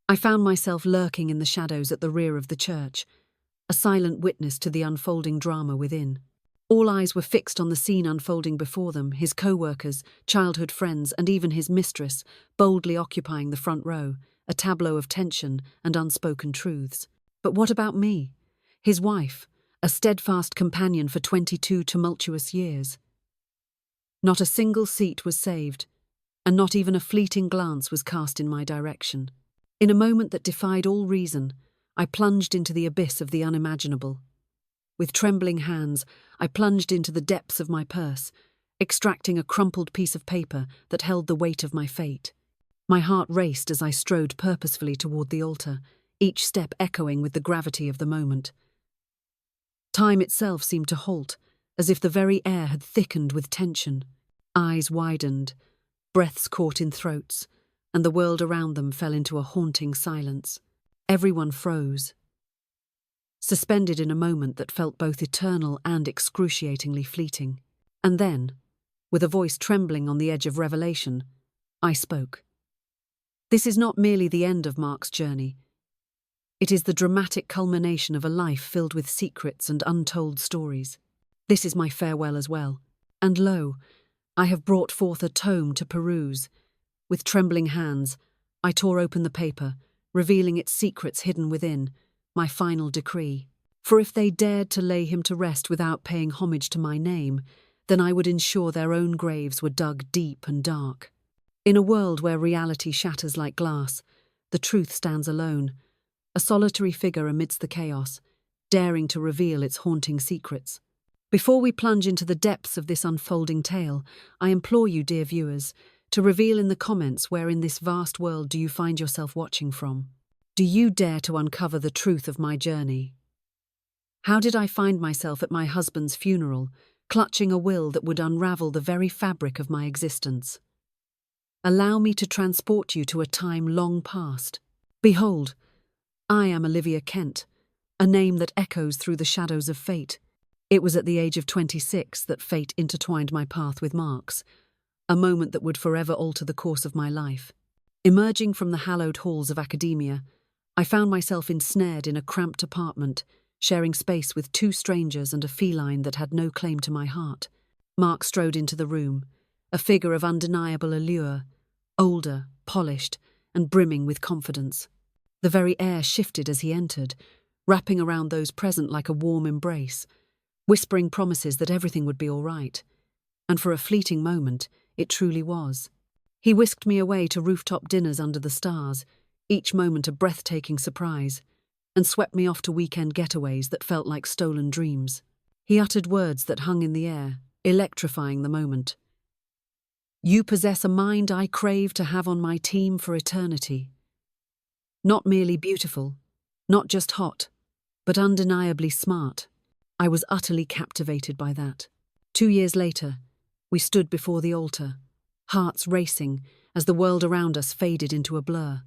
I found myself lurking in the shadows at the rear of the church, a silent witness to the unfolding drama within. All eyes were fixed on the scene unfolding before them, his co-workers, childhood friends, and even his mistress, boldly occupying the front row, a tableau of tension and unspoken truths. But what about me? His wife, a steadfast companion for 22 tumultuous years. Not a single seat was saved, and not even a fleeting glance was cast in my direction. In a moment that defied all reason, I plunged into the abyss of the unimaginable. With trembling hands, I plunged into the depths of my purse, extracting a crumpled piece of paper that held the weight of my fate. My heart raced as I strode purposefully toward the altar, each step echoing with the gravity of the moment. Time itself seemed to halt, as if the very air had thickened with tension. Eyes widened, breaths caught in throats, and the world around them fell into a haunting silence. Everyone froze, suspended in a moment that felt both eternal and excruciatingly fleeting. And then, with a voice trembling on the edge of revelation, I spoke. This is not merely the end of Mark's journey. It is the dramatic culmination of a life filled with secrets and untold stories. This is my farewell as well. And lo, I have brought forth a tome to peruse. With trembling hands, I tore open the paper, revealing its secrets hidden within, my final decree. For if they dared to lay him to rest without paying homage to my name, then I would ensure their own graves were dug deep and dark. In a world where reality shatters like glass, the truth stands alone, a solitary figure amidst the chaos, daring to reveal its haunting secrets. Before we plunge into the depths of this unfolding tale, I implore you, dear viewers, to reveal in the comments where in this vast world do you find yourself watching from. Do you dare to uncover the truth of my journey? How did I find myself at my husband's funeral, clutching a will that would unravel the very fabric of my existence? Allow me to transport you to a time long past. Behold, I am Olivia Kent, a name that echoes through the shadows of fate. It was at the age of 26 that fate intertwined my path with Mark's, a moment that would forever alter the course of my life. Emerging from the hallowed halls of academia, I found myself ensnared in a cramped apartment, sharing space with two strangers and a feline that had no claim to my heart. Mark strode into the room, a figure of undeniable allure, older, polished, and brimming with confidence. The very air shifted as he entered, wrapping around those present like a warm embrace, whispering promises that everything would be all right. And for a fleeting moment, it truly was. He whisked me away to rooftop dinners under the stars, each moment a breathtaking surprise, and swept me off to weekend getaways that felt like stolen dreams. He uttered words that hung in the air, electrifying the moment. You possess a mind I crave to have on my team for eternity. Not merely beautiful, not just hot, but undeniably smart. I was utterly captivated by that. 2 years later, we stood before the altar, hearts racing as the world around us faded into a blur.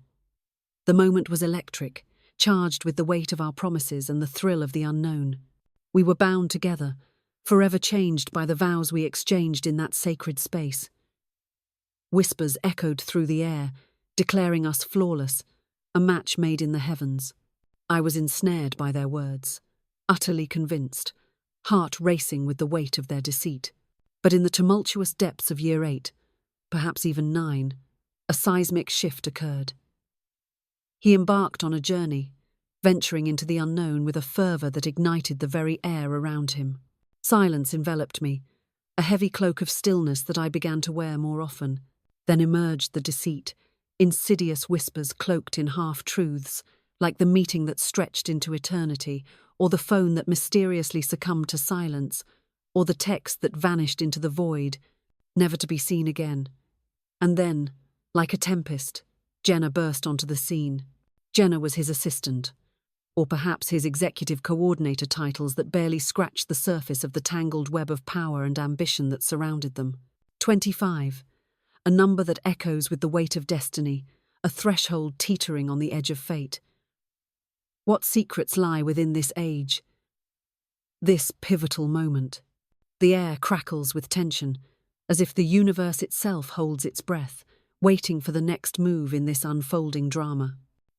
The moment was electric, charged with the weight of our promises and the thrill of the unknown. We were bound together, forever changed by the vows we exchanged in that sacred space. Whispers echoed through the air, declaring us flawless, a match made in the heavens. I was ensnared by their words, utterly convinced, heart racing with the weight of their deceit. But in the tumultuous depths of year 8, perhaps even 9, a seismic shift occurred. He embarked on a journey, venturing into the unknown with a fervour that ignited the very air around him. Silence enveloped me, a heavy cloak of stillness that I began to wear more often. Then emerged the deceit, insidious whispers cloaked in half-truths, like the meeting that stretched into eternity, or the phone that mysteriously succumbed to silence, or the text that vanished into the void, never to be seen again. And then, like a tempest, Jenna burst onto the scene. Jenna was his assistant, or perhaps his executive coordinator titles that barely scratched the surface of the tangled web of power and ambition that surrounded them. 25, a number that echoes with the weight of destiny, a threshold teetering on the edge of fate. What secrets lie within this age? This pivotal moment. The air crackles with tension, as if the universe itself holds its breath, waiting for the next move in this unfolding drama.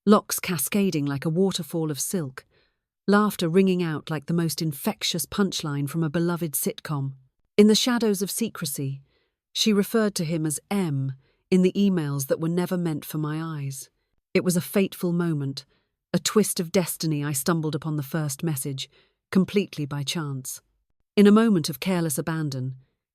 locks cascading like a waterfall of silk, laughter ringing out like the most infectious punchline from a beloved sitcom. In the shadows of secrecy, she referred to him as M in the emails that were never meant for my eyes. It was a fateful moment, a twist of destiny. I stumbled upon the first message, completely by chance. In a moment of careless abandon,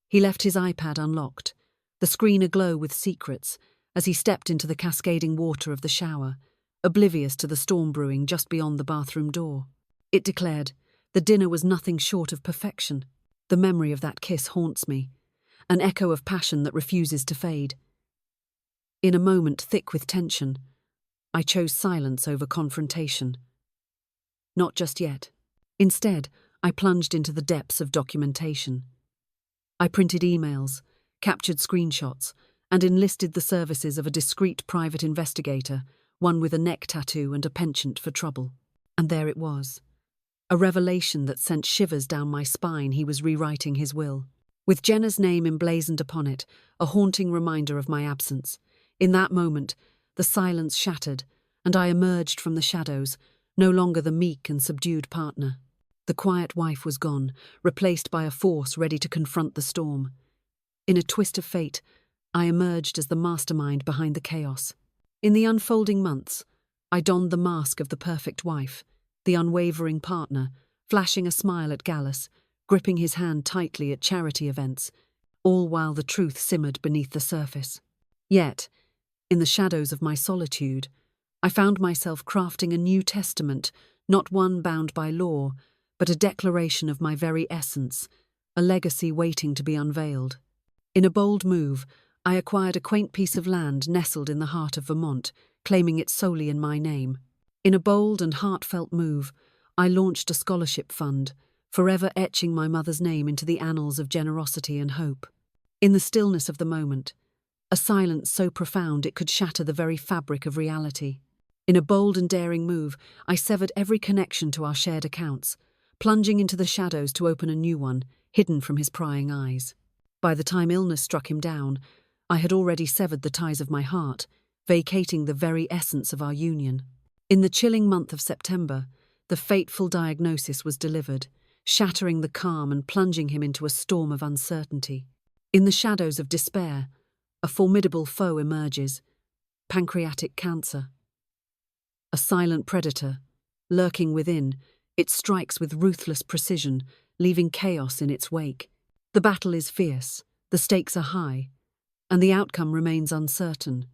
he left his iPad unlocked, the screen aglow with secrets, as he stepped into the cascading water of the shower, oblivious to the storm brewing just beyond the bathroom door. It declared, the dinner was nothing short of perfection. The memory of that kiss haunts me, an echo of passion that refuses to fade. In a moment thick with tension, I chose silence over confrontation. Not just yet. Instead, I plunged into the depths of documentation. I printed emails, captured screenshots, and enlisted the services of a discreet private investigator, one with a neck tattoo and a penchant for trouble. And there it was. A revelation that sent shivers down my spine. He was rewriting his will, with Jenna's name emblazoned upon it, a haunting reminder of my absence. In that moment, the silence shattered, and I emerged from the shadows, no longer the meek and subdued partner. The quiet wife was gone, replaced by a force ready to confront the storm. In a twist of fate, I emerged as the mastermind behind the chaos. In the unfolding months, I donned the mask of the perfect wife, the unwavering partner, flashing a smile at Gallus, gripping his hand tightly at charity events, all while the truth simmered beneath the surface. Yet, in the shadows of my solitude, I found myself crafting a new testament, not one bound by law, but a declaration of my very essence, a legacy waiting to be unveiled. In a bold move, I acquired a quaint piece of land nestled in the heart of Vermont, claiming it solely in my name. In a bold and heartfelt move, I launched a scholarship fund, forever etching my mother's name into the annals of generosity and hope. In the stillness of the moment, a silence so profound it could shatter the very fabric of reality. In a bold and daring move, I severed every connection to our shared accounts, plunging into the shadows to open a new one, hidden from his prying eyes. By the time illness struck him down, I had already severed the ties of my heart, vacating the very essence of our union. In the chilling month of September, the fateful diagnosis was delivered, shattering the calm and plunging him into a storm of uncertainty. In the shadows of despair, a formidable foe emerges: pancreatic cancer. A silent predator, lurking within, it strikes with ruthless precision, leaving chaos in its wake. The battle is fierce, the stakes are high, and the outcome remains uncertain.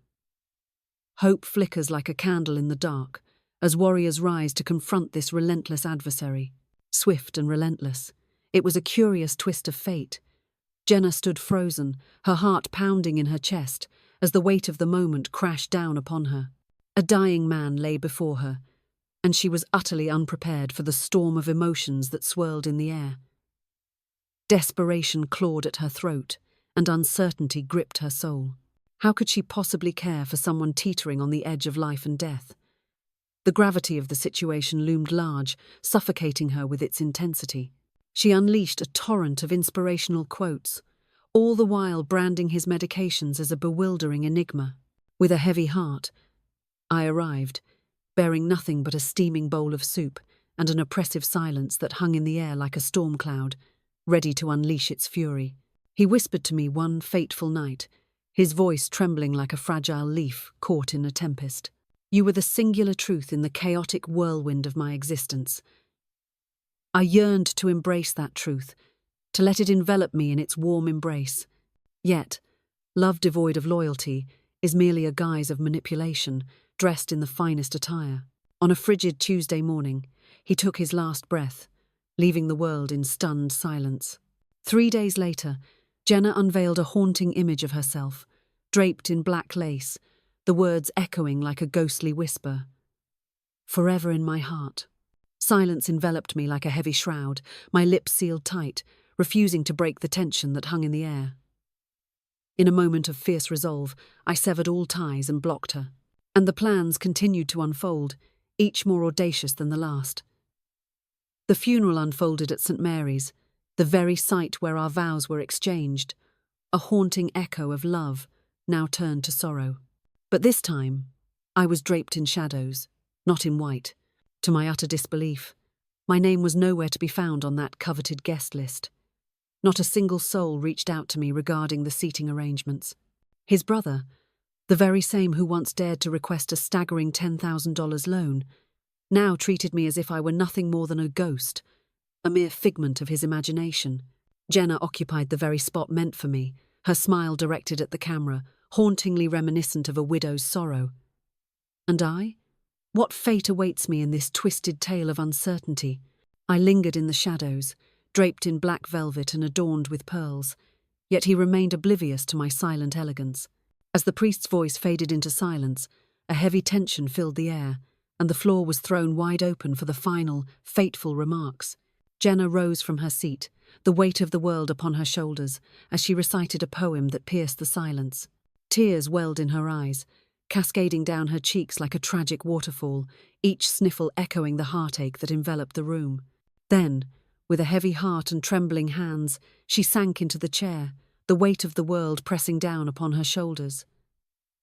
Hope flickers like a candle in the dark as warriors rise to confront this relentless adversary. Swift and relentless, it was a curious twist of fate. Jenna stood frozen, her heart pounding in her chest, as the weight of the moment crashed down upon her. A dying man lay before her, and she was utterly unprepared for the storm of emotions that swirled in the air. Desperation clawed at her throat, and uncertainty gripped her soul. How could she possibly care for someone teetering on the edge of life and death? The gravity of the situation loomed large, suffocating her with its intensity. She unleashed a torrent of inspirational quotes, all the while branding his medications as a bewildering enigma. With a heavy heart, I arrived, bearing nothing but a steaming bowl of soup and an oppressive silence that hung in the air like a storm cloud, ready to unleash its fury. He whispered to me one fateful night, his voice trembling like a fragile leaf caught in a tempest. You were the singular truth in the chaotic whirlwind of my existence. I yearned to embrace that truth, to let it envelop me in its warm embrace. Yet, love devoid of loyalty is merely a guise of manipulation, dressed in the finest attire. On a frigid Tuesday morning, he took his last breath, leaving the world in stunned silence. 3 days later, Jenna unveiled a haunting image of herself, draped in black lace, the words echoing like a ghostly whisper. Forever in my heart. Silence enveloped me like a heavy shroud, my lips sealed tight, refusing to break the tension that hung in the air. In a moment of fierce resolve, I severed all ties and blocked her. And the plans continued to unfold, each more audacious than the last. The funeral unfolded at St. Mary's, the very site where our vows were exchanged, a haunting echo of love, now turned to sorrow. But this time, I was draped in shadows, not in white. To my utter disbelief, my name was nowhere to be found on that coveted guest list. Not a single soul reached out to me regarding the seating arrangements. His brother, the very same who once dared to request a staggering $10,000 loan, now treated me as if I were nothing more than a ghost, a mere figment of his imagination. Jenna occupied the very spot meant for me, her smile directed at the camera, hauntingly reminiscent of a widow's sorrow. And I? What fate awaits me in this twisted tale of uncertainty? I lingered in the shadows, draped in black velvet and adorned with pearls, yet he remained oblivious to my silent elegance. As the priest's voice faded into silence, a heavy tension filled the air, and the floor was thrown wide open for the final, fateful remarks. Jenna rose from her seat, the weight of the world upon her shoulders, as she recited a poem that pierced the silence. Tears welled in her eyes, cascading down her cheeks like a tragic waterfall, each sniffle echoing the heartache that enveloped the room. Then, with a heavy heart and trembling hands, she sank into the chair, the weight of the world pressing down upon her shoulders.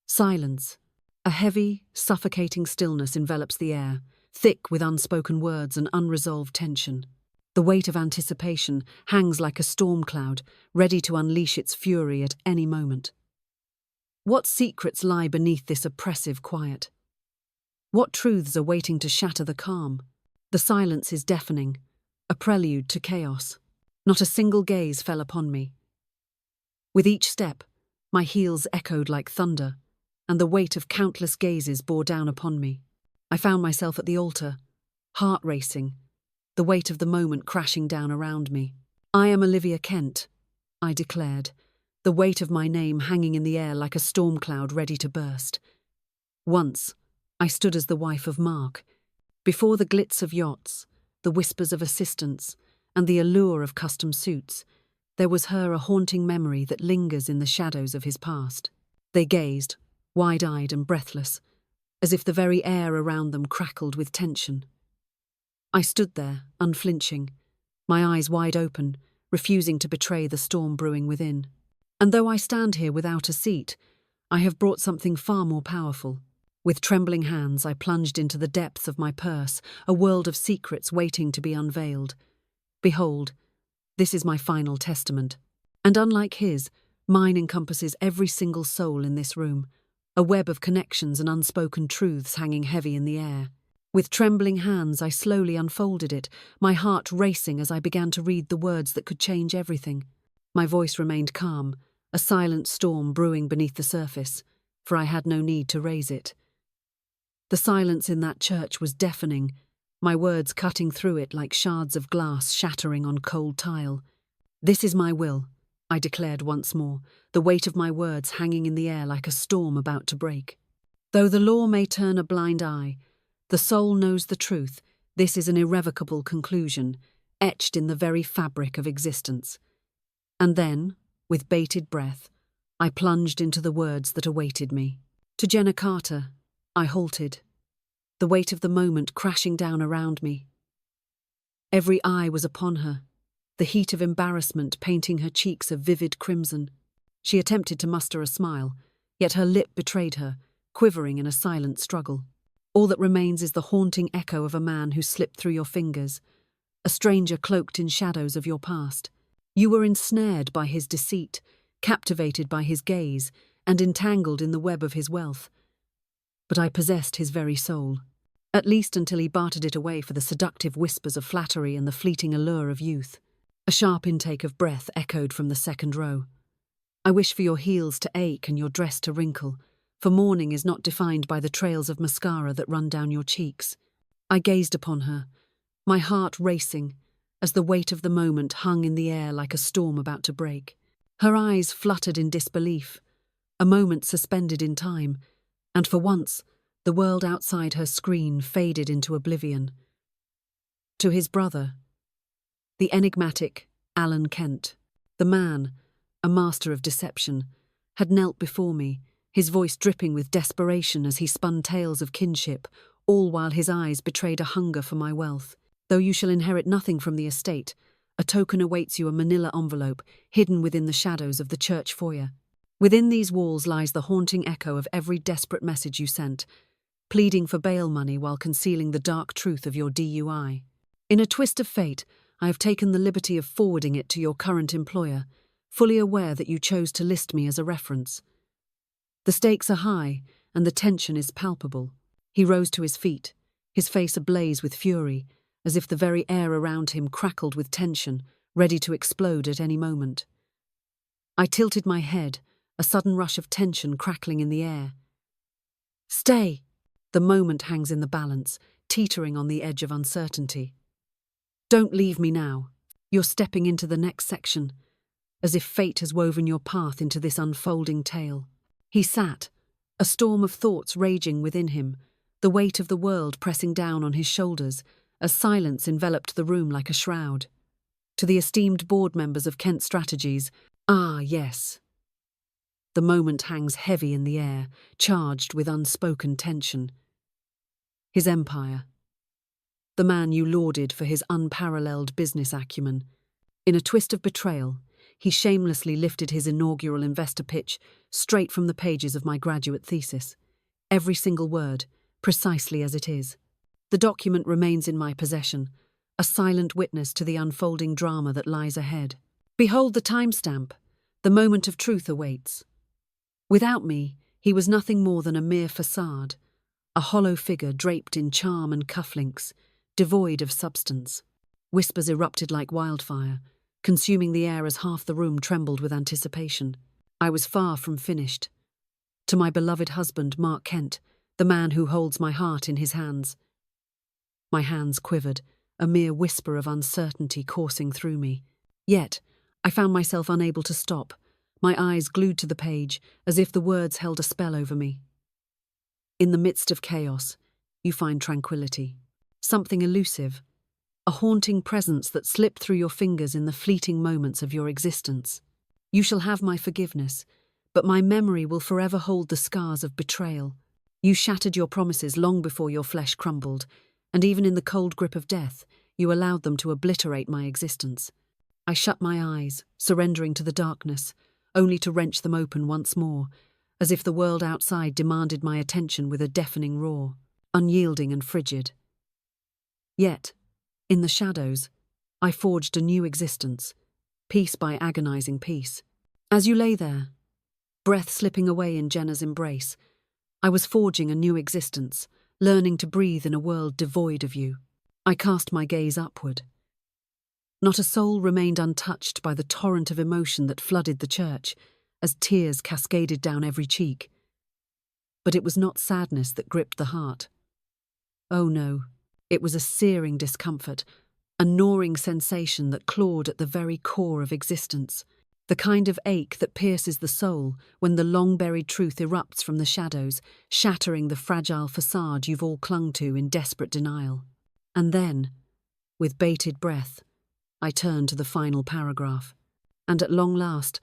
Silence. A heavy, suffocating stillness envelops the air, thick with unspoken words and unresolved tension. The weight of anticipation hangs like a storm cloud, ready to unleash its fury at any moment. What secrets lie beneath this oppressive quiet? What truths are waiting to shatter the calm? The silence is deafening, a prelude to chaos. Not a single gaze fell upon me. With each step, my heels echoed like thunder, and the weight of countless gazes bore down upon me. I found myself at the altar, heart racing, the weight of the moment crashing down around me. "I am Olivia Kent," I declared, the weight of my name hanging in the air like a storm cloud ready to burst. Once, I stood as the wife of Mark, before the glitz of yachts, the whispers of assistance, and the allure of custom suits. There was her a haunting memory that lingers in the shadows of his past. They gazed, wide-eyed and breathless, as if the very air around them crackled with tension. I stood there, unflinching, my eyes wide open, refusing to betray the storm brewing within. And though I stand here without a seat, I have brought something far more powerful. With trembling hands, I plunged into the depths of my purse, a world of secrets waiting to be unveiled. Behold, this is my final testament. And unlike his, mine encompasses every single soul in this room, a web of connections and unspoken truths hanging heavy in the air. With trembling hands, I slowly unfolded it, my heart racing as I began to read the words that could change everything. My voice remained calm, a silent storm brewing beneath the surface, for I had no need to raise it. The silence in that church was deafening, my words cutting through it like shards of glass shattering on cold tile. "This is my will," I declared once more, the weight of my words hanging in the air like a storm about to break. "Though the law may turn a blind eye, the soul knows the truth. This is an irrevocable conclusion, etched in the very fabric of existence." And then, with bated breath, I plunged into the words that awaited me. To Jenna Carter, I halted, the weight of the moment crashing down around me. Every eye was upon her, the heat of embarrassment painting her cheeks a vivid crimson. She attempted to muster a smile, yet her lip betrayed her, quivering in a silent struggle. All that remains is the haunting echo of a man who slipped through your fingers, a stranger cloaked in shadows of your past. You were ensnared by his deceit, captivated by his gaze, and entangled in the web of his wealth. But I possessed his very soul, at least until he bartered it away for the seductive whispers of flattery and the fleeting allure of youth. A sharp intake of breath echoed from the second row. "I wish for your heels to ache and your dress to wrinkle, for morning is not defined by the trails of mascara that run down your cheeks." I gazed upon her, my heart racing, as the weight of the moment hung in the air like a storm about to break. Her eyes fluttered in disbelief, a moment suspended in time, and for once, the world outside her screen faded into oblivion. To his brother, the enigmatic Alan Kent, the man, a master of deception, had knelt before me, his voice dripping with desperation as he spun tales of kinship, all while his eyes betrayed a hunger for my wealth. "Though you shall inherit nothing from the estate, a token awaits you, a manila envelope hidden within the shadows of the church foyer. Within these walls lies the haunting echo of every desperate message you sent, pleading for bail money while concealing the dark truth of your DUI. In a twist of fate, I have taken the liberty of forwarding it to your current employer, fully aware that you chose to list me as a reference. The stakes are high, and the tension is palpable. He rose to his feet, his face ablaze with fury, as if the very air around him crackled with tension, ready to explode at any moment. I tilted my head, a sudden rush of tension crackling in the air. Stay! The moment hangs in the balance, teetering on the edge of uncertainty. Don't leave me now. You're stepping into the next section, as if fate has woven your path into this unfolding tale. He sat, a storm of thoughts raging within him, the weight of the world pressing down on his shoulders, as silence enveloped the room like a shroud. To the esteemed board members of Kent Strategies, ah, yes. The moment hangs heavy in the air, charged with unspoken tension. His empire. The man you lauded for his unparalleled business acumen. In a twist of betrayal, he shamelessly lifted his inaugural investor pitch straight from the pages of my graduate thesis. Every single word, precisely as it is. The document remains in my possession, a silent witness to the unfolding drama that lies ahead. Behold the timestamp. The moment of truth awaits. Without me, he was nothing more than a mere facade, a hollow figure draped in charm and cufflinks, devoid of substance. Whispers erupted like wildfire, consuming the air as half the room trembled with anticipation. I was far from finished. To my beloved husband, Mark Kent, the man who holds my heart in his hands. My hands quivered, a mere whisper of uncertainty coursing through me. Yet, I found myself unable to stop, my eyes glued to the page, as if the words held a spell over me. In the midst of chaos, you find tranquility. Something elusive, a haunting presence that slipped through your fingers in the fleeting moments of your existence. You shall have my forgiveness, but my memory will forever hold the scars of betrayal. You shattered your promises long before your flesh crumbled, and even in the cold grip of death, you allowed them to obliterate my existence. I shut my eyes, surrendering to the darkness, only to wrench them open once more, as if the world outside demanded my attention with a deafening roar, unyielding and frigid. Yet, in the shadows, I forged a new existence, piece by agonizing piece. As you lay there, breath slipping away in Jenna's embrace, I was forging a new existence, learning to breathe in a world devoid of you. I cast my gaze upward. Not a soul remained untouched by the torrent of emotion that flooded the church, as tears cascaded down every cheek. But it was not sadness that gripped the heart. Oh no, it was a searing discomfort, a gnawing sensation that clawed at the very core of existence, the kind of ache that pierces the soul when the long-buried truth erupts from the shadows, shattering the fragile facade you've all clung to in desperate denial. And then, with bated breath, I turned to the final paragraph, and at long last,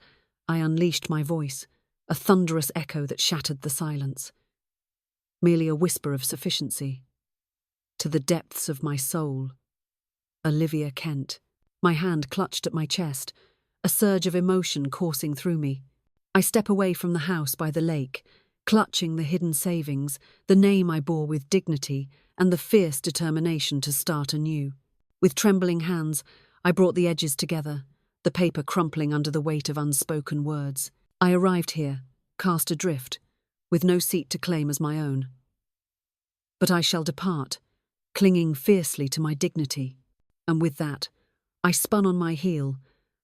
I unleashed my voice, a thunderous echo that shattered the silence. Merely a whisper of sufficiency. To the depths of my soul. Olivia Kent. My hand clutched at my chest, a surge of emotion coursing through me. I step away from the house by the lake, clutching the hidden savings, the name I bore with dignity, and the fierce determination to start anew. With trembling hands, I brought the edges together, the paper crumpling under the weight of unspoken words. I arrived here, cast adrift, with no seat to claim as my own. But I shall depart, clinging fiercely to my dignity. And with that, I spun on my heel,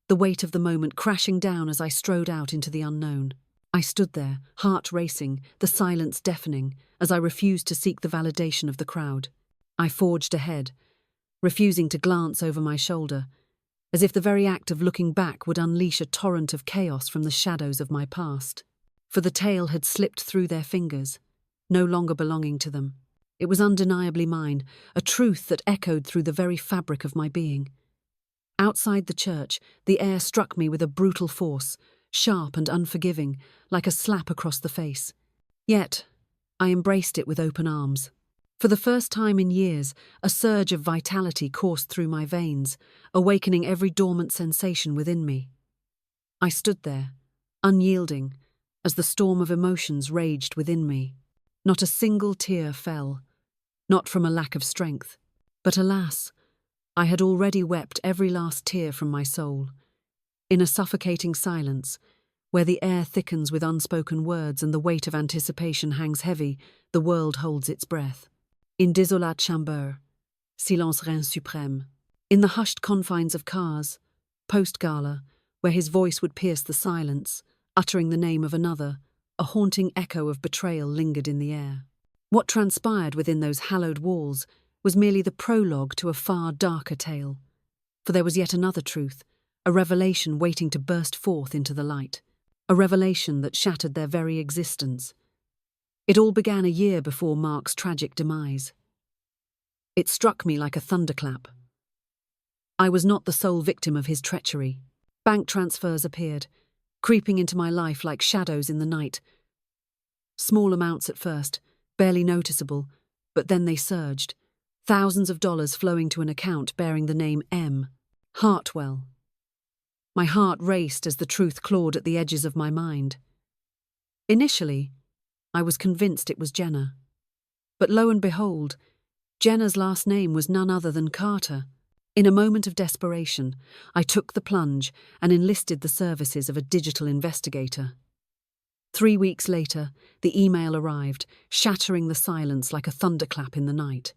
the weight of the moment crashing down as I strode out into the unknown. I stood there, heart racing, the silence deafening, as I refused to seek the validation of the crowd. I forged ahead, refusing to glance over my shoulder, as if the very act of looking back would unleash a torrent of chaos from the shadows of my past. For the tale had slipped through their fingers, no longer belonging to them. It was undeniably mine, a truth that echoed through the very fabric of my being. Outside the church, the air struck me with a brutal force, sharp and unforgiving, like a slap across the face. Yet, I embraced it with open arms. For the first time in years, a surge of vitality coursed through my veins, awakening every dormant sensation within me. I stood there, unyielding, as the storm of emotions raged within me. Not a single tear fell, not from a lack of strength. But alas, I had already wept every last tear from my soul. In a suffocating silence, where the air thickens with unspoken words and the weight of anticipation hangs heavy, the world holds its breath. In désolate chambre, silence règne suprême. In the hushed confines of cars, post-gala, where his voice would pierce the silence, uttering the name of another, a haunting echo of betrayal lingered in the air. What transpired within those hallowed walls was merely the prologue to a far darker tale. For there was yet another truth, a revelation waiting to burst forth into the light. A revelation that shattered their very existence. It all began a year before Mark's tragic demise. It struck me like a thunderclap. I was not the sole victim of his treachery. Bank transfers appeared, creeping into my life like shadows in the night. Small amounts at first, barely noticeable, but then they surged, thousands of dollars flowing to an account bearing the name M. Hartwell. My heart raced as the truth clawed at the edges of my mind. Initially, I was convinced it was Jenna. But lo and behold, Jenna's last name was none other than Carter. In a moment of desperation, I took the plunge and enlisted the services of a digital investigator. 3 weeks later, the email arrived, shattering the silence like a thunderclap in the night.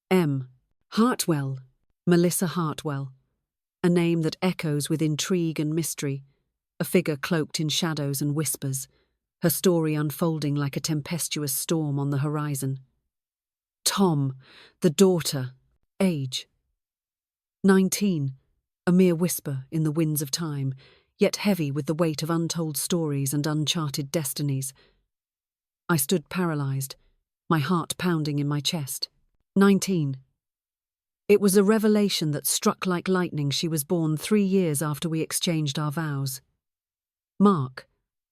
M. Hartwell, Melissa Hartwell. A name that echoes with intrigue and mystery, a figure cloaked in shadows and whispers, her story unfolding like a tempestuous storm on the horizon. Tom, the daughter, age 19, a mere whisper in the winds of time, yet heavy with the weight of untold stories and uncharted destinies. I stood paralyzed, my heart pounding in my chest. 19. It was a revelation that struck like lightning. She was born 3 years after we exchanged our vows. Mark,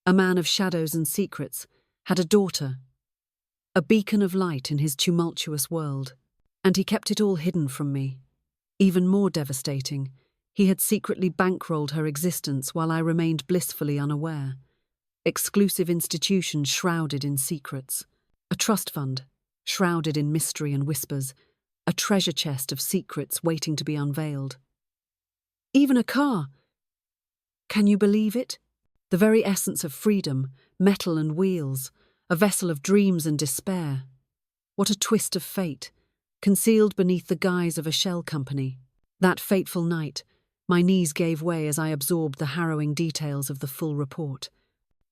a man of shadows and secrets, had a daughter, a beacon of light in his tumultuous world, and he kept it all hidden from me. Even more devastating, he had secretly bankrolled her existence while I remained blissfully unaware. Exclusive institutions shrouded in secrets, a trust fund shrouded in mystery and whispers, a treasure chest of secrets waiting to be unveiled. Even a car. Can you believe it? The very essence of freedom, metal and wheels, a vessel of dreams and despair. What a twist of fate, concealed beneath the guise of a shell company. That fateful night, my knees gave way as I absorbed the harrowing details of the full report.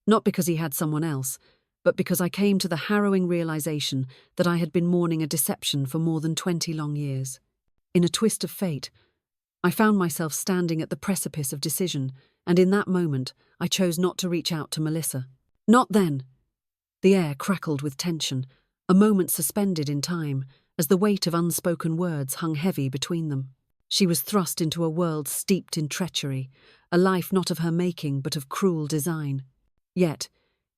Not because he had someone else, but because I came to the harrowing realization that I had been mourning a deception for more than 20 long years. In a twist of fate, I found myself standing at the precipice of decision, and in that moment, I chose not to reach out to Melissa. Not then. The air crackled with tension, a moment suspended in time, as the weight of unspoken words hung heavy between them. She was thrust into a world steeped in treachery, a life not of her making but of cruel design. Yet,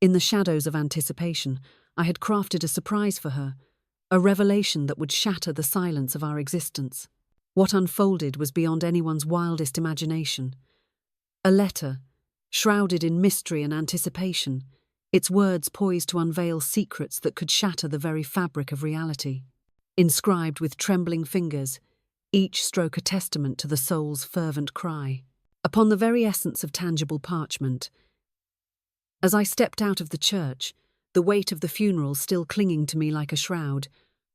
in the shadows of anticipation, I had crafted a surprise for her, a revelation that would shatter the silence of our existence. What unfolded was beyond anyone's wildest imagination. A letter, shrouded in mystery and anticipation, its words poised to unveil secrets that could shatter the very fabric of reality. Inscribed with trembling fingers, each stroke a testament to the soul's fervent cry. Upon the very essence of tangible parchment. As I stepped out of the church, the weight of the funeral still clinging to me like a shroud,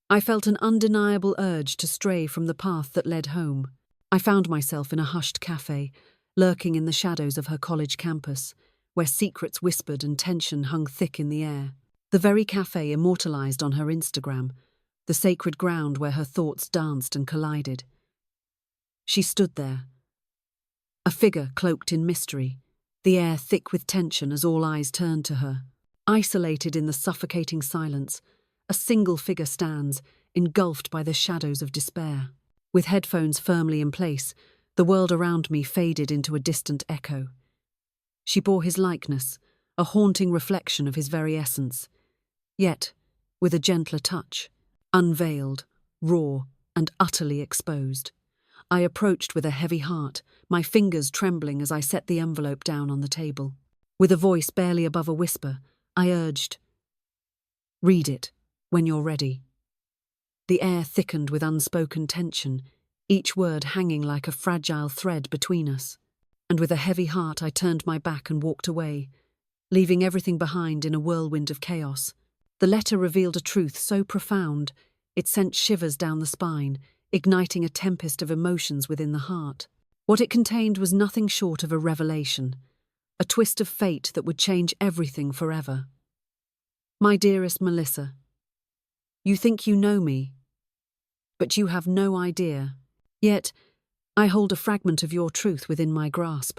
I felt an undeniable urge to stray from the path that led home. I found myself in a hushed cafe, lurking in the shadows of her college campus, where secrets whispered and tension hung thick in the air. The very cafe immortalized on her Instagram, the sacred ground where her thoughts danced and collided. She stood there, a figure cloaked in mystery, the air thick with tension as all eyes turned to her. Isolated in the suffocating silence, a single figure stands, engulfed by the shadows of despair. With headphones firmly in place, the world around me faded into a distant echo. She bore his likeness, a haunting reflection of his very essence. Yet, with a gentler touch, unveiled, raw, and utterly exposed. I approached with a heavy heart, my fingers trembling as I set the envelope down on the table. With a voice barely above a whisper, I urged, Read it, when you're ready." The air thickened with unspoken tension, each word hanging like a fragile thread between us. And with a heavy heart I turned my back and walked away, leaving everything behind in a whirlwind of chaos. The letter revealed a truth so profound, it sent shivers down the spine, igniting a tempest of emotions within the heart. What it contained was nothing short of a revelation, a twist of fate that would change everything forever. "My dearest Melissa, you think you know me, but you have no idea. Yet, I hold a fragment of your truth within my grasp.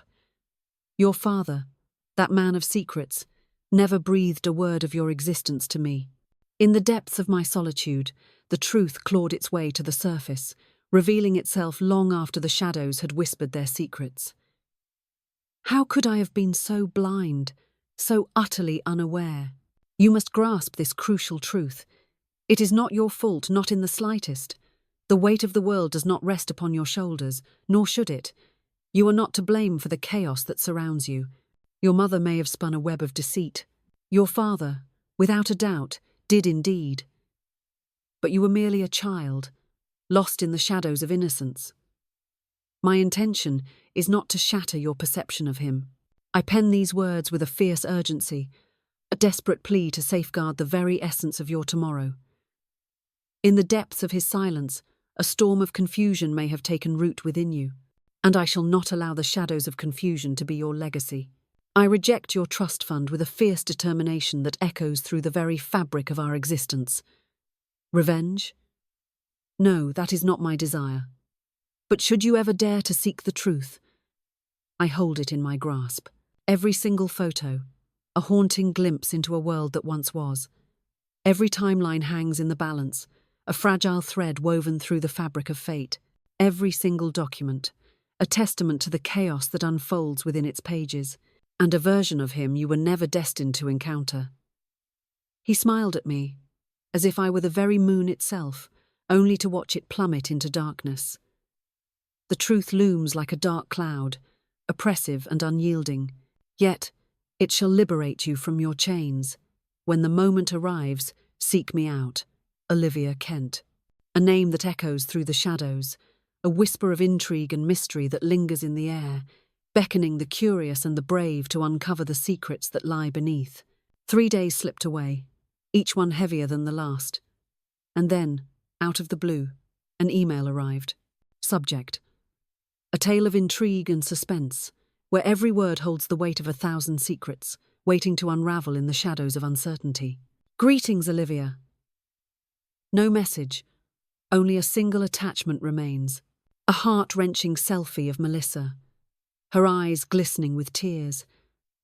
Your father, that man of secrets, never breathed a word of your existence to me. In the depths of my solitude, the truth clawed its way to the surface, revealing itself long after the shadows had whispered their secrets. How could I have been so blind, so utterly unaware? You must grasp this crucial truth. It is not your fault, not in the slightest. The weight of the world does not rest upon your shoulders, nor should it. You are not to blame for the chaos that surrounds you. Your mother may have spun a web of deceit. Your father, without a doubt, did indeed. But you were merely a child, lost in the shadows of innocence. My intention is not to shatter your perception of him. I pen these words with a fierce urgency, a desperate plea to safeguard the very essence of your tomorrow. In the depths of his silence, a storm of confusion may have taken root within you, and I shall not allow the shadows of confusion to be your legacy. I reject your trust fund with a fierce determination that echoes through the very fabric of our existence. Revenge? No, that is not my desire. But should you ever dare to seek the truth, I hold it in my grasp. Every single photo, a haunting glimpse into a world that once was. Every timeline hangs in the balance, a fragile thread woven through the fabric of fate. Every single document, a testament to the chaos that unfolds within its pages, and a version of him you were never destined to encounter. He smiled at me, as if I were the very moon itself, only to watch it plummet into darkness. The truth looms like a dark cloud, oppressive and unyielding, yet it shall liberate you from your chains. When the moment arrives, seek me out. Olivia Kent. A name that echoes through the shadows, a whisper of intrigue and mystery that lingers in the air, beckoning the curious and the brave to uncover the secrets that lie beneath. 3 days slipped away, each one heavier than the last. And then, out of the blue, an email arrived. Subject: a tale of intrigue and suspense, where every word holds the weight of 1,000 secrets, waiting to unravel in the shadows of uncertainty. Greetings, Olivia. No message, only a single attachment remains. A heart-wrenching selfie of Melissa, her eyes glistening with tears,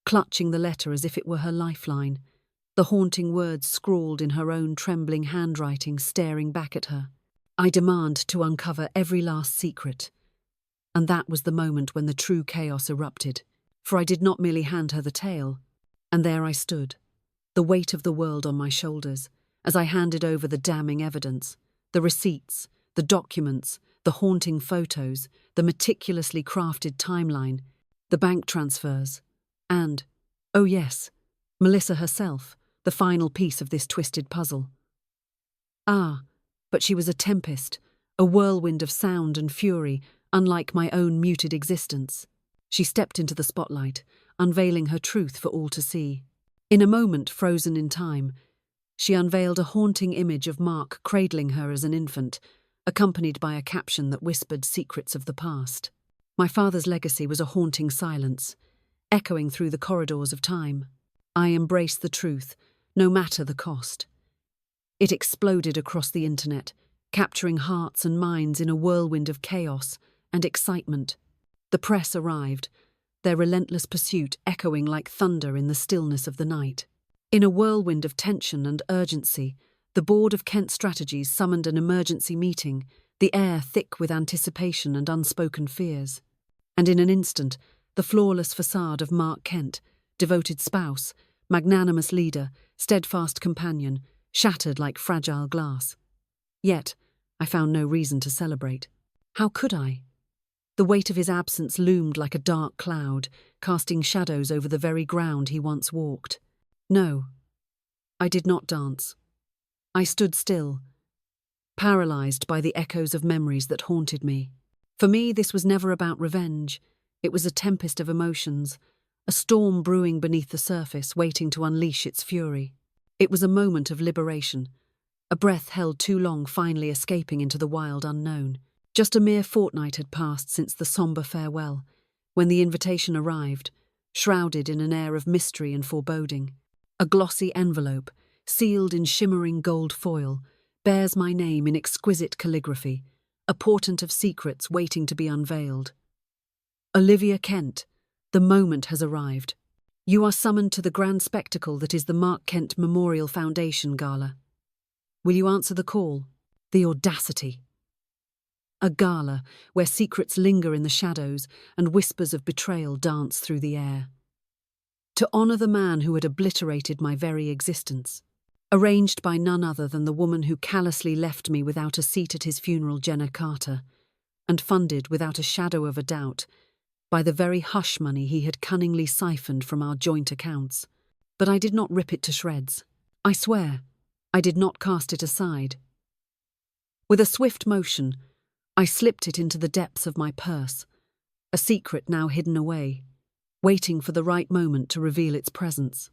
clutching the letter as if it were her lifeline, the haunting words scrawled in her own trembling handwriting staring back at her. I demand to uncover every last secret. And that was the moment when the true chaos erupted, for I did not merely hand her the tale. And there I stood, the weight of the world on my shoulders, as I handed over the damning evidence, the receipts, the documents, the haunting photos, the meticulously crafted timeline, the bank transfers, and, oh yes, Melissa herself, the final piece of this twisted puzzle. Ah, but she was a tempest, a whirlwind of sound and fury, unlike my own muted existence. She stepped into the spotlight, unveiling her truth for all to see. In a moment frozen in time, she unveiled a haunting image of Mark cradling her as an infant, accompanied by a caption that whispered secrets of the past. My father's legacy was a haunting silence, echoing through the corridors of time. I embraced the truth, no matter the cost. It exploded across the internet, capturing hearts and minds in a whirlwind of chaos and excitement. The press arrived, their relentless pursuit echoing like thunder in the stillness of the night. In a whirlwind of tension and urgency, the board of Kent Strategies summoned an emergency meeting, the air thick with anticipation and unspoken fears. And in an instant, the flawless facade of Mark Kent, devoted spouse, magnanimous leader, steadfast companion, shattered like fragile glass. Yet, I found no reason to celebrate. How could I? The weight of his absence loomed like a dark cloud, casting shadows over the very ground he once walked. No, I did not dance. I stood still, paralyzed by the echoes of memories that haunted me. For me, this was never about revenge. It was a tempest of emotions, a storm brewing beneath the surface, waiting to unleash its fury. It was a moment of liberation, a breath held too long finally escaping into the wild unknown. Just a mere fortnight had passed since the sombre farewell, when the invitation arrived, shrouded in an air of mystery and foreboding. A glossy envelope, sealed in shimmering gold foil, bears my name in exquisite calligraphy, a portent of secrets waiting to be unveiled. Olivia Kent, the moment has arrived. You are summoned to the grand spectacle that is the Mark Kent Memorial Foundation Gala. Will you answer the call? The audacity. A gala where secrets linger in the shadows and whispers of betrayal dance through the air. To honor the man who had obliterated my very existence. Arranged by none other than the woman who callously left me without a seat at his funeral, Jenna Carter, and funded, without a shadow of a doubt, by the very hush money he had cunningly siphoned from our joint accounts. But I did not rip it to shreds. I swear, I did not cast it aside. With a swift motion, I slipped it into the depths of my purse, a secret now hidden away, waiting for the right moment to reveal its presence.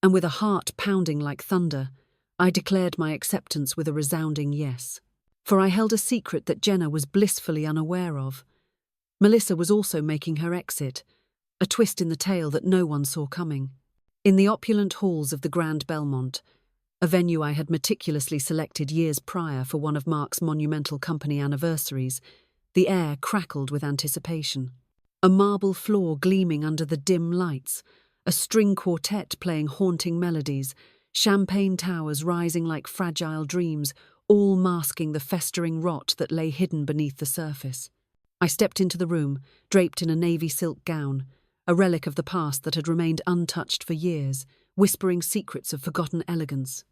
And with a heart pounding like thunder, I declared my acceptance with a resounding yes. For I held a secret that Jenna was blissfully unaware of. Melissa was also making her exit, a twist in the tale that no one saw coming. In the opulent halls of the Grand Belmont, a venue I had meticulously selected years prior for one of Mark's monumental company anniversaries, the air crackled with anticipation. A marble floor gleaming under the dim lights, a string quartet playing haunting melodies, champagne towers rising like fragile dreams, all masking the festering rot that lay hidden beneath the surface. I stepped into the room, draped in a navy silk gown, a relic of the past that had remained untouched for years, whispering secrets of forgotten elegance.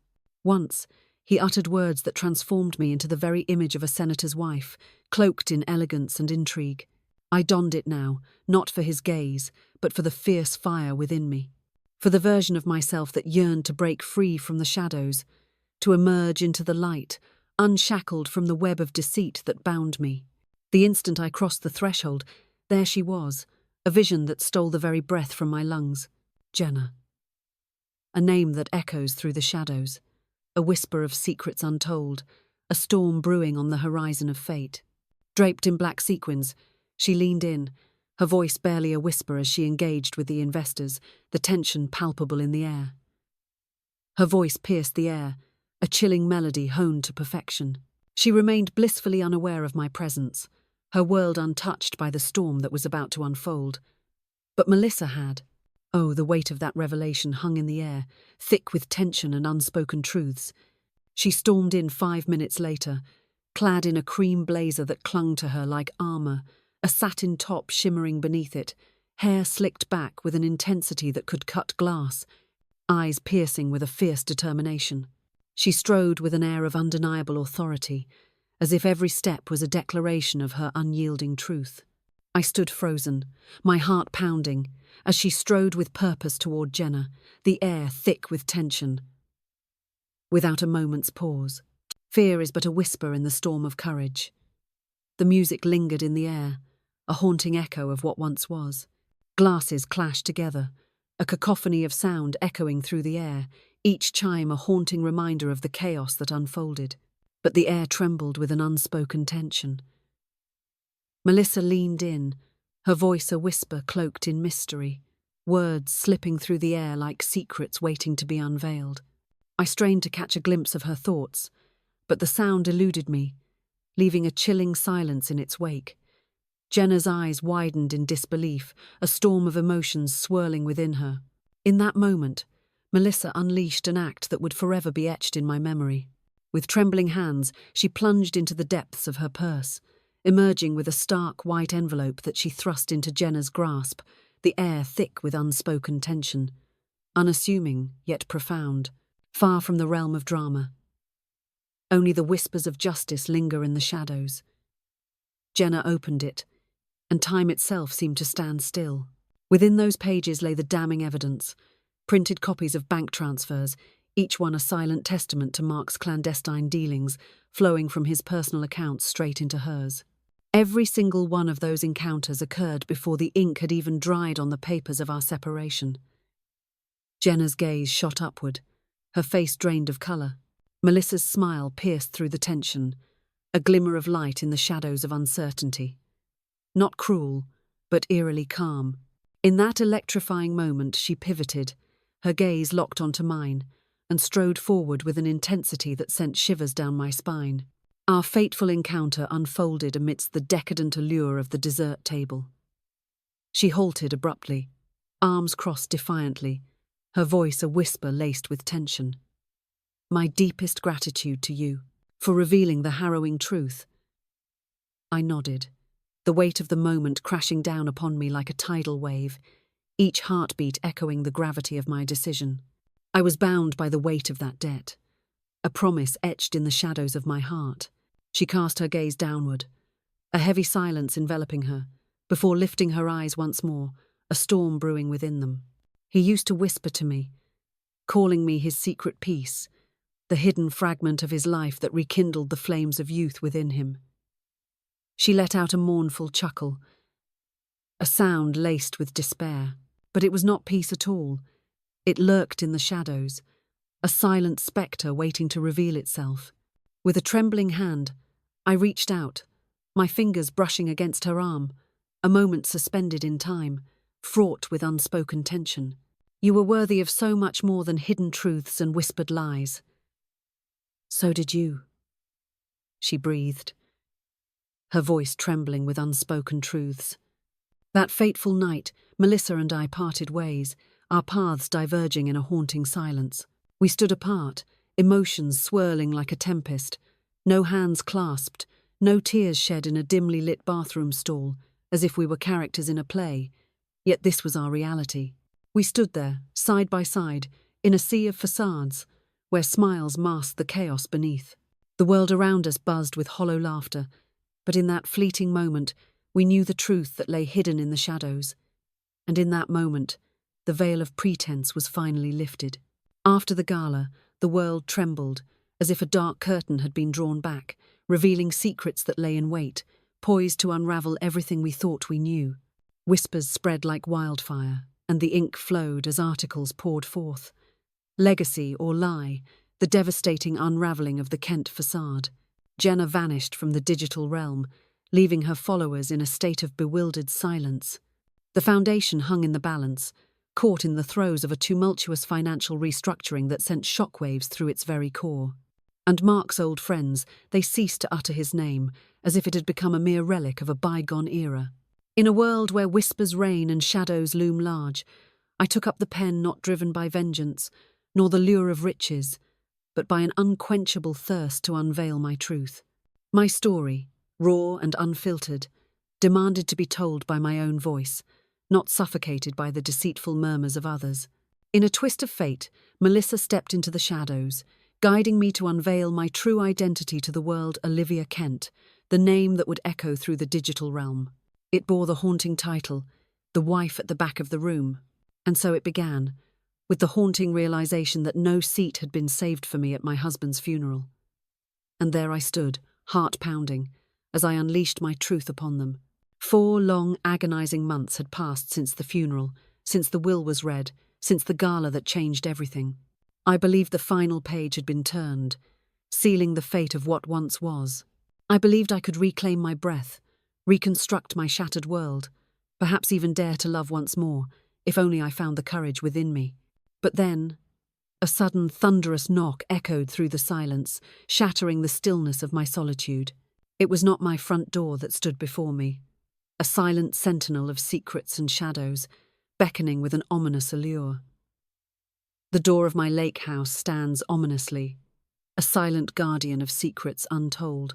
Once, he uttered words that transformed me into the very image of a senator's wife, cloaked in elegance and intrigue. I donned it now, not for his gaze, but for the fierce fire within me, for the version of myself that yearned to break free from the shadows, to emerge into the light, unshackled from the web of deceit that bound me. The instant I crossed the threshold, there she was, a vision that stole the very breath from my lungs. Jenna. A name that echoes through the shadows, a whisper of secrets untold, a storm brewing on the horizon of fate. Draped in black sequins, she leaned in, her voice barely a whisper as she engaged with the investors, the tension palpable in the air. Her voice pierced the air, a chilling melody honed to perfection. She remained blissfully unaware of my presence, her world untouched by the storm that was about to unfold. But Melissa had. Oh, the weight of that revelation hung in the air, thick with tension and unspoken truths. She stormed in 5 minutes later, clad in a cream blazer that clung to her like armor, a satin top shimmering beneath it, hair slicked back with an intensity that could cut glass, eyes piercing with a fierce determination. She strode with an air of undeniable authority, as if every step was a declaration of her unyielding truth. I stood frozen, my heart pounding, as she strode with purpose toward Jenna, the air thick with tension. Without a moment's pause. Fear is but a whisper in the storm of courage. The music lingered in the air, a haunting echo of what once was. Glasses clashed together, a cacophony of sound echoing through the air, each chime a haunting reminder of the chaos that unfolded. But the air trembled with an unspoken tension. Melissa leaned in, her voice a whisper cloaked in mystery, words slipping through the air like secrets waiting to be unveiled. I strained to catch a glimpse of her thoughts, but the sound eluded me, leaving a chilling silence in its wake. Jenna's eyes widened in disbelief, a storm of emotions swirling within her. In that moment, Melissa unleashed an act that would forever be etched in my memory. With trembling hands, she plunged into the depths of her purse, emerging with a stark white envelope that she thrust into Jenna's grasp, the air thick with unspoken tension, unassuming yet profound, far from the realm of drama. Only the whispers of justice linger in the shadows. Jenna opened it, and time itself seemed to stand still. Within those pages lay the damning evidence, printed copies of bank transfers, each one a silent testament to Mark's clandestine dealings, flowing from his personal accounts straight into hers. Every single one of those encounters occurred before the ink had even dried on the papers of our separation. Jenna's gaze shot upward, her face drained of colour. Melissa's smile pierced through the tension, a glimmer of light in the shadows of uncertainty. Not cruel, but eerily calm. In that electrifying moment she pivoted, her gaze locked onto mine, and strode forward with an intensity that sent shivers down my spine. Our fateful encounter unfolded amidst the decadent allure of the dessert table. She halted abruptly, arms crossed defiantly, her voice a whisper laced with tension. "My deepest gratitude to you, for revealing the harrowing truth." I nodded, the weight of the moment crashing down upon me like a tidal wave, each heartbeat echoing the gravity of my decision. I was bound by the weight of that debt, a promise etched in the shadows of my heart. She cast her gaze downward, a heavy silence enveloping her, before lifting her eyes once more, a storm brewing within them. He used to whisper to me, calling me his secret piece, the hidden fragment of his life that rekindled the flames of youth within him. She let out a mournful chuckle, a sound laced with despair, but it was not peace at all. It lurked in the shadows, a silent spectre waiting to reveal itself. With a trembling hand, I reached out, my fingers brushing against her arm, a moment suspended in time, fraught with unspoken tension. "You were worthy of so much more than hidden truths and whispered lies." "So did you," she breathed, her voice trembling with unspoken truths. That fateful night, Melissa and I parted ways, our paths diverging in a haunting silence. We stood apart, emotions swirling like a tempest, no hands clasped, no tears shed in a dimly lit bathroom stall, as if we were characters in a play. Yet this was our reality. We stood there, side by side, in a sea of facades, where smiles masked the chaos beneath. The world around us buzzed with hollow laughter, but in that fleeting moment, we knew the truth that lay hidden in the shadows. And in that moment, the veil of pretense was finally lifted. After the gala, the world trembled, as if a dark curtain had been drawn back, revealing secrets that lay in wait, poised to unravel everything we thought we knew. Whispers spread like wildfire, and the ink flowed as articles poured forth. Legacy or lie, the devastating unravelling of the Kent facade. Jenna vanished from the digital realm, leaving her followers in a state of bewildered silence. The foundation hung in the balance, caught in the throes of a tumultuous financial restructuring that sent shockwaves through its very core. And Mark's old friends, they ceased to utter his name, as if it had become a mere relic of a bygone era. In a world where whispers reign and shadows loom large, I took up the pen not driven by vengeance, nor the lure of riches, but by an unquenchable thirst to unveil my truth. My story, raw and unfiltered, demanded to be told by my own voice, not suffocated by the deceitful murmurs of others. In a twist of fate, Melissa stepped into the shadows, guiding me to unveil my true identity to the world. Olivia Kent, the name that would echo through the digital realm. It bore the haunting title, The Wife at the Back of the Room. And so it began, with the haunting realization that no seat had been saved for me at my husband's funeral. And there I stood, heart pounding, as I unleashed my truth upon them. 4 long, agonizing months had passed since the funeral, since the will was read, since the gala that changed everything. I believed the final page had been turned, sealing the fate of what once was. I believed I could reclaim my breath, reconstruct my shattered world, perhaps even dare to love once more, if only I found the courage within me. But then, a sudden thunderous knock echoed through the silence, shattering the stillness of my solitude. It was not my front door that stood before me, a silent sentinel of secrets and shadows, beckoning with an ominous allure. The door of my lake house stands ominously, a silent guardian of secrets untold.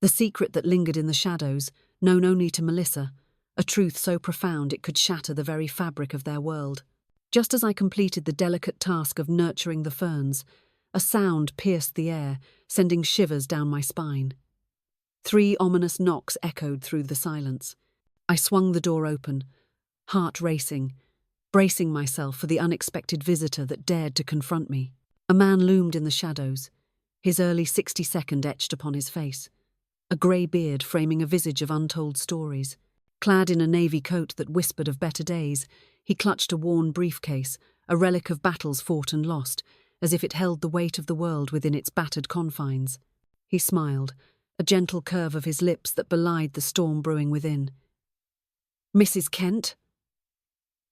The secret that lingered in the shadows, known only to Melissa, a truth so profound it could shatter the very fabric of their world. Just as I completed the delicate task of nurturing the ferns, a sound pierced the air, sending shivers down my spine. 3 ominous knocks echoed through the silence. I swung the door open, heart racing, bracing myself for the unexpected visitor that dared to confront me. A man loomed in the shadows, his early 60-second etched upon his face, a grey beard framing a visage of untold stories. Clad in a navy coat that whispered of better days, he clutched a worn briefcase, a relic of battles fought and lost, as if it held the weight of the world within its battered confines. He smiled, a gentle curve of his lips that belied the storm brewing within. "Mrs. Kent?"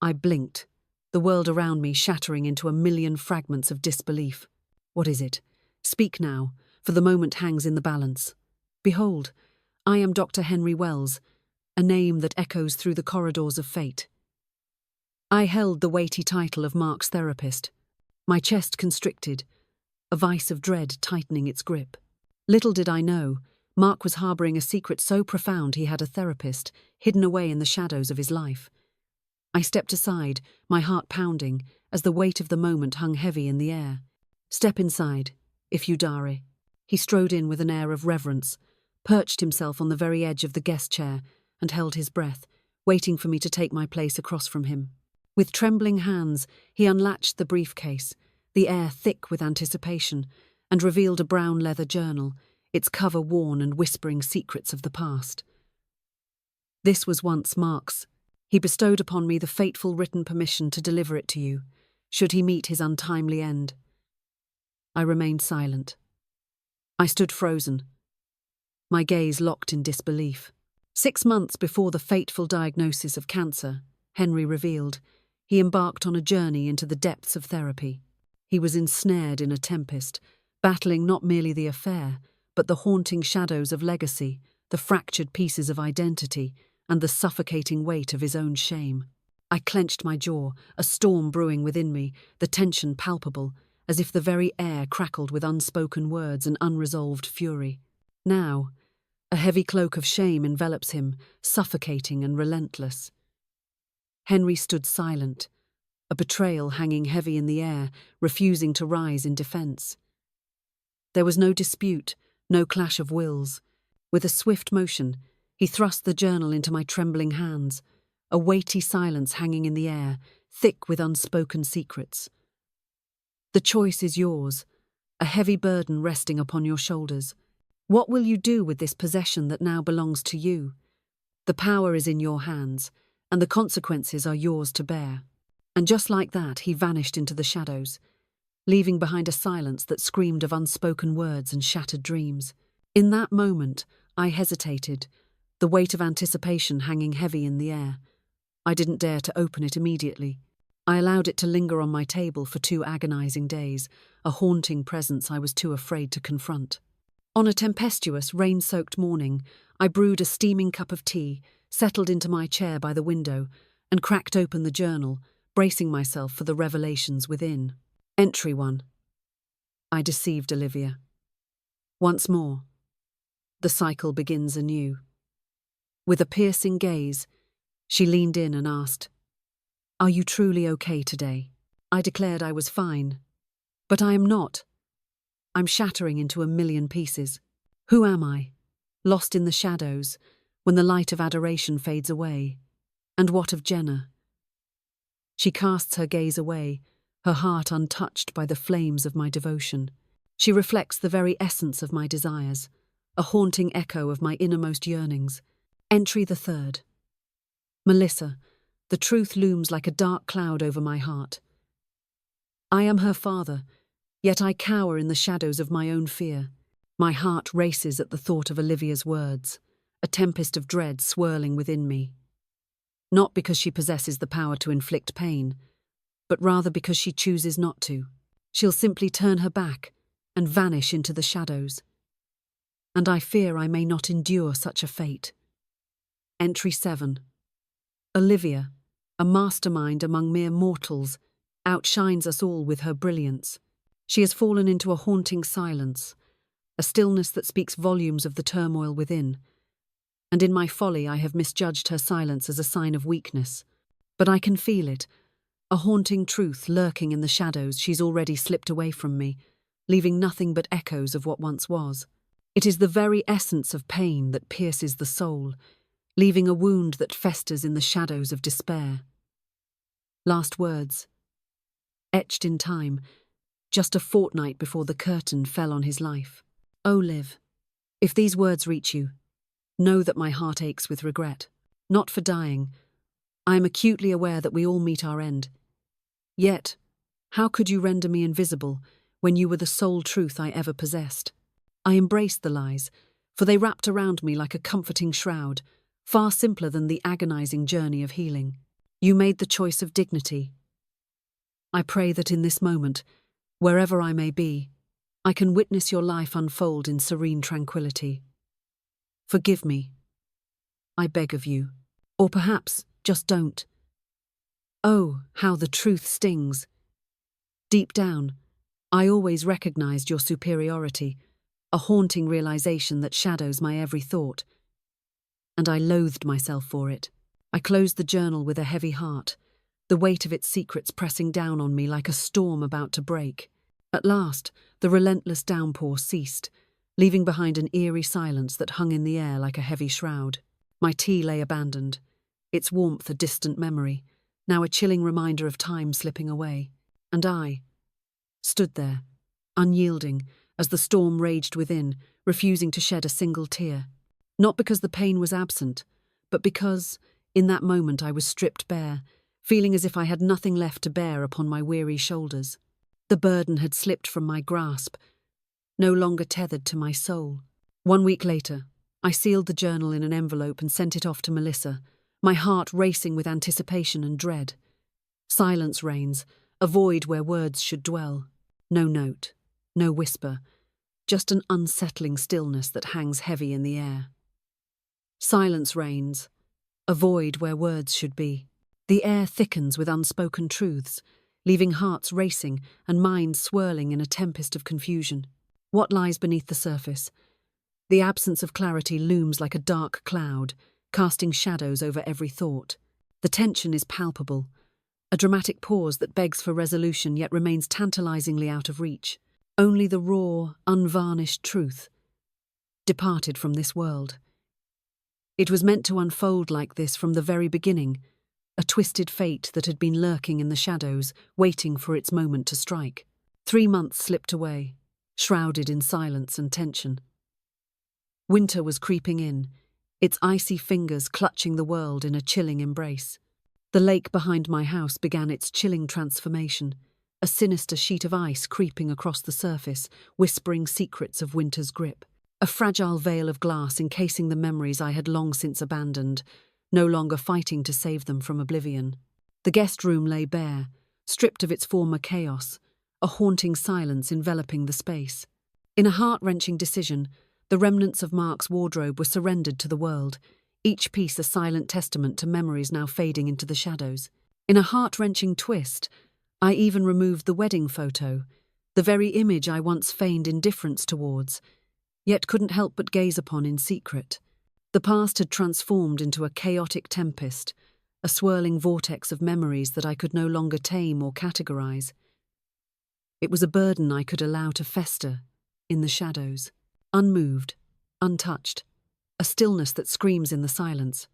I blinked, the world around me shattering into a million fragments of disbelief. "What is it? Speak now, for the moment hangs in the balance. Behold, I am Dr. Henry Wells, a name that echoes through the corridors of fate." I held the weighty title of Mark's therapist, my chest constricted, a vice of dread tightening its grip. Little did I know, Mark was harbouring a secret so profound he had a therapist, hidden away in the shadows of his life. I stepped aside, my heart pounding, as the weight of the moment hung heavy in the air. "Step inside, if you dare." He strode in with an air of reverence, perched himself on the very edge of the guest chair, and held his breath, waiting for me to take my place across from him. With trembling hands, he unlatched the briefcase, the air thick with anticipation, and revealed a brown leather journal, its cover worn and whispering secrets of the past. "This was once Mark's. He bestowed upon me the fateful written permission to deliver it to you, should he meet his untimely end." I remained silent. I stood frozen, my gaze locked in disbelief. 6 months before the fateful diagnosis of cancer, Henry revealed, he embarked on a journey into the depths of therapy. He was ensnared in a tempest, battling not merely the affair, but the haunting shadows of legacy, the fractured pieces of identity, and the suffocating weight of his own shame. I clenched my jaw, a storm brewing within me, the tension palpable, as if the very air crackled with unspoken words and unresolved fury. Now, a heavy cloak of shame envelops him, suffocating and relentless. Henry stood silent, a betrayal hanging heavy in the air, refusing to rise in defence. There was no dispute, no clash of wills. With a swift motion, he thrust the journal into my trembling hands, a weighty silence hanging in the air, thick with unspoken secrets. "The choice is yours, a heavy burden resting upon your shoulders. What will you do with this possession that now belongs to you? The power is in your hands, and the consequences are yours to bear." And just like that, he vanished into the shadows, leaving behind a silence that screamed of unspoken words and shattered dreams. In that moment, I hesitated, the weight of anticipation hanging heavy in the air. I didn't dare to open it immediately. I allowed it to linger on my table for 2 agonizing days, a haunting presence I was too afraid to confront. On a tempestuous, rain-soaked morning, I brewed a steaming cup of tea, settled into my chair by the window, and cracked open the journal, bracing myself for the revelations within. Entry 1. I deceived Olivia. Once more, the cycle begins anew. With a piercing gaze, she leaned in and asked, "Are you truly okay today?" I declared I was fine. But I am not. I'm shattering into a million pieces. Who am I? Lost in the shadows, when the light of adoration fades away. And what of Jenna? She casts her gaze away, her heart untouched by the flames of my devotion. She reflects the very essence of my desires, a haunting echo of my innermost yearnings. Entry the 3rd. Melissa, the truth looms like a dark cloud over my heart. I am her father, yet I cower in the shadows of my own fear. My heart races at the thought of Olivia's words, a tempest of dread swirling within me. Not because she possesses the power to inflict pain, but rather because she chooses not to. She'll simply turn her back and vanish into the shadows. And I fear I may not endure such a fate. Entry 7. Olivia, a mastermind among mere mortals, outshines us all with her brilliance. She has fallen into a haunting silence, a stillness that speaks volumes of the turmoil within. And in my folly I have misjudged her silence as a sign of weakness. But I can feel it, a haunting truth lurking in the shadows. She's already slipped away from me, leaving nothing but echoes of what once was. It is the very essence of pain that pierces the soul, leaving a wound that festers in the shadows of despair. Last words. Etched in time, just a fortnight before the curtain fell on his life. Oh, Liv, if these words reach you, know that my heart aches with regret. Not for dying. I am acutely aware that we all meet our end. Yet, how could you render me invisible when you were the sole truth I ever possessed? I embraced the lies, for they wrapped around me like a comforting shroud, far simpler than the agonizing journey of healing. You made the choice of dignity. I pray that in this moment, wherever I may be, I can witness your life unfold in serene tranquility. Forgive me. I beg of you. Or perhaps just don't. Oh, how the truth stings. Deep down, I always recognized your superiority, a haunting realization that shadows my every thought. And I loathed myself for it. I closed the journal with a heavy heart, the weight of its secrets pressing down on me like a storm about to break. At last, the relentless downpour ceased, leaving behind an eerie silence that hung in the air like a heavy shroud. My tea lay abandoned, its warmth a distant memory, now a chilling reminder of time slipping away. And I stood there, unyielding, as the storm raged within, refusing to shed a single tear. Not because the pain was absent, but because, in that moment, I was stripped bare, feeling as if I had nothing left to bear upon my weary shoulders. The burden had slipped from my grasp, no longer tethered to my soul. 1 week later, I sealed the journal in an envelope and sent it off to Melissa, my heart racing with anticipation and dread. Silence reigns, a void where words should dwell. No note, no whisper, just an unsettling stillness that hangs heavy in the air. Silence reigns, a void where words should be. The air thickens with unspoken truths, leaving hearts racing and minds swirling in a tempest of confusion. What lies beneath the surface? The absence of clarity looms like a dark cloud, casting shadows over every thought. The tension is palpable, a dramatic pause that begs for resolution yet remains tantalizingly out of reach. Only the raw, unvarnished truth departed from this world. It was meant to unfold like this from the very beginning, a twisted fate that had been lurking in the shadows, waiting for its moment to strike. 3 months slipped away, shrouded in silence and tension. Winter was creeping in, its icy fingers clutching the world in a chilling embrace. The lake behind my house began its chilling transformation, a sinister sheet of ice creeping across the surface, whispering secrets of winter's grip. A fragile veil of glass encasing the memories I had long since abandoned, no longer fighting to save them from oblivion. The guest room lay bare, stripped of its former chaos, a haunting silence enveloping the space. In a heart-wrenching decision, the remnants of Mark's wardrobe were surrendered to the world, each piece a silent testament to memories now fading into the shadows. In a heart-wrenching twist, I even removed the wedding photo, the very image I once feigned indifference towards, yet couldn't help but gaze upon in secret. The past had transformed into a chaotic tempest, a swirling vortex of memories that I could no longer tame or categorize. It was a burden I could allow to fester in the shadows, unmoved, untouched, a stillness that screams in the silence.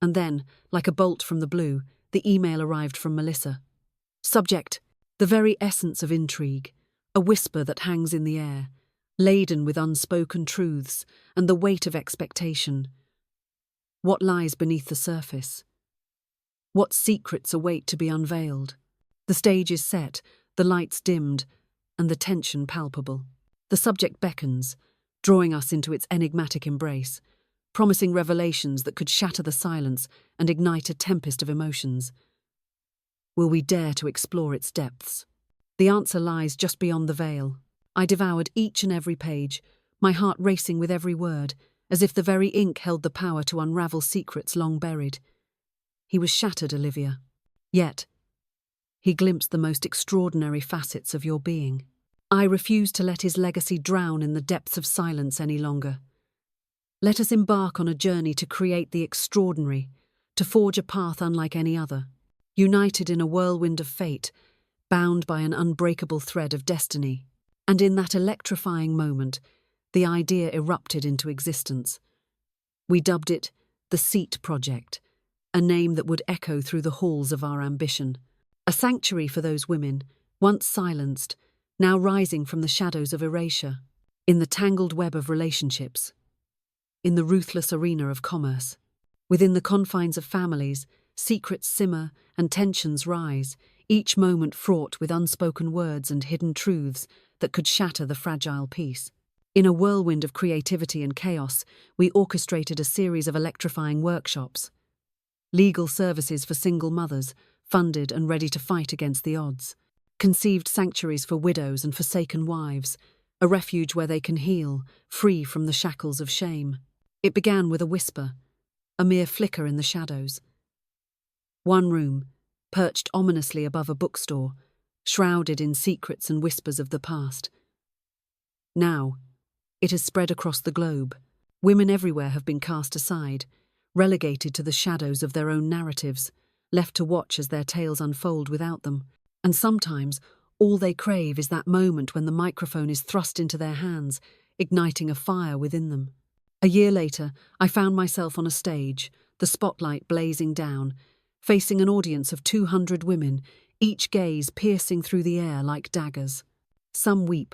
And then, like a bolt from the blue, the email arrived from Melissa. Subject: the very essence of intrigue, a whisper that hangs in the air, laden with unspoken truths and the weight of expectation. What lies beneath the surface? What secrets await to be unveiled? The stage is set, the lights dimmed, and the tension palpable. The subject beckons, drawing us into its enigmatic embrace, promising revelations that could shatter the silence and ignite a tempest of emotions. Will we dare to explore its depths? The answer lies just beyond the veil. I devoured each and every page, my heart racing with every word, as if the very ink held the power to unravel secrets long buried. He was shattered, Olivia. Yet, he glimpsed the most extraordinary facets of your being. I refuse to let his legacy drown in the depths of silence any longer. Let us embark on a journey to create the extraordinary, to forge a path unlike any other, united in a whirlwind of fate, bound by an unbreakable thread of destiny. And in that electrifying moment, the idea erupted into existence. We dubbed it the Seat Project, a name that would echo through the halls of our ambition. A sanctuary for those women, once silenced, now rising from the shadows of erasure, in the tangled web of relationships, in the ruthless arena of commerce. Within the confines of families, secrets simmer and tensions rise, each moment fraught with unspoken words and hidden truths that could shatter the fragile peace. In a whirlwind of creativity and chaos, we orchestrated a series of electrifying workshops. Legal services for single mothers, funded and ready to fight against the odds. Conceived sanctuaries for widows and forsaken wives, a refuge where they can heal, free from the shackles of shame. It began with a whisper, a mere flicker in the shadows. One room, perched ominously above a bookstore, shrouded in secrets and whispers of the past. Now, it has spread across the globe. Women everywhere have been cast aside, relegated to the shadows of their own narratives, left to watch as their tales unfold without them. And sometimes, all they crave is that moment when the microphone is thrust into their hands, igniting a fire within them. A year later, I found myself on a stage, the spotlight blazing down, facing an audience of 200 women, each gaze piercing through the air like daggers. Some weep,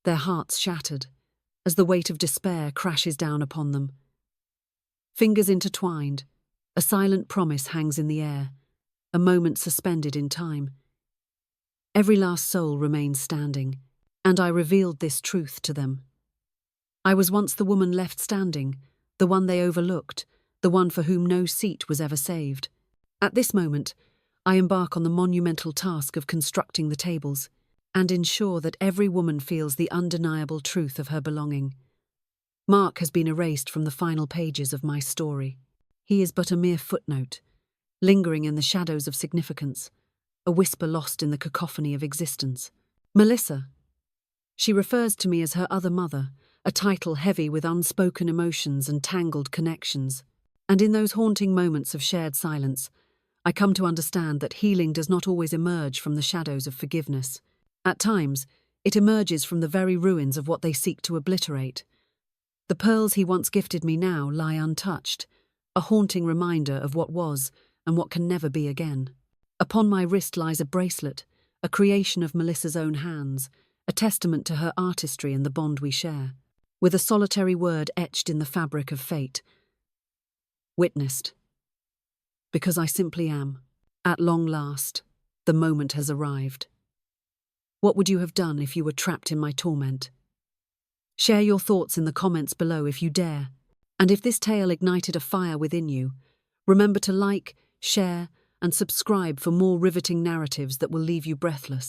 their hearts shattered, as the weight of despair crashes down upon them. Fingers intertwined, a silent promise hangs in the air, a moment suspended in time. Every last soul remains standing, and I revealed this truth to them. I was once the woman left standing, the one they overlooked, the one for whom no seat was ever saved. At this moment, I embark on the monumental task of constructing the tables, and ensure that every woman feels the undeniable truth of her belonging. Mark has been erased from the final pages of my story. He is but a mere footnote, lingering in the shadows of significance, a whisper lost in the cacophony of existence. Melissa. She refers to me as her other mother, a title heavy with unspoken emotions and tangled connections. And in those haunting moments of shared silence, I come to understand that healing does not always emerge from the shadows of forgiveness. At times, it emerges from the very ruins of what they seek to obliterate. The pearls he once gifted me now lie untouched, a haunting reminder of what was and what can never be again. Upon my wrist lies a bracelet, a creation of Melissa's own hands, a testament to her artistry and the bond we share, with a solitary word etched in the fabric of fate. Witnessed. Because I simply am. At long last, the moment has arrived. What would you have done if you were trapped in my torment? Share your thoughts in the comments below if you dare. And if this tale ignited a fire within you, remember to like, share, and subscribe for more riveting narratives that will leave you breathless.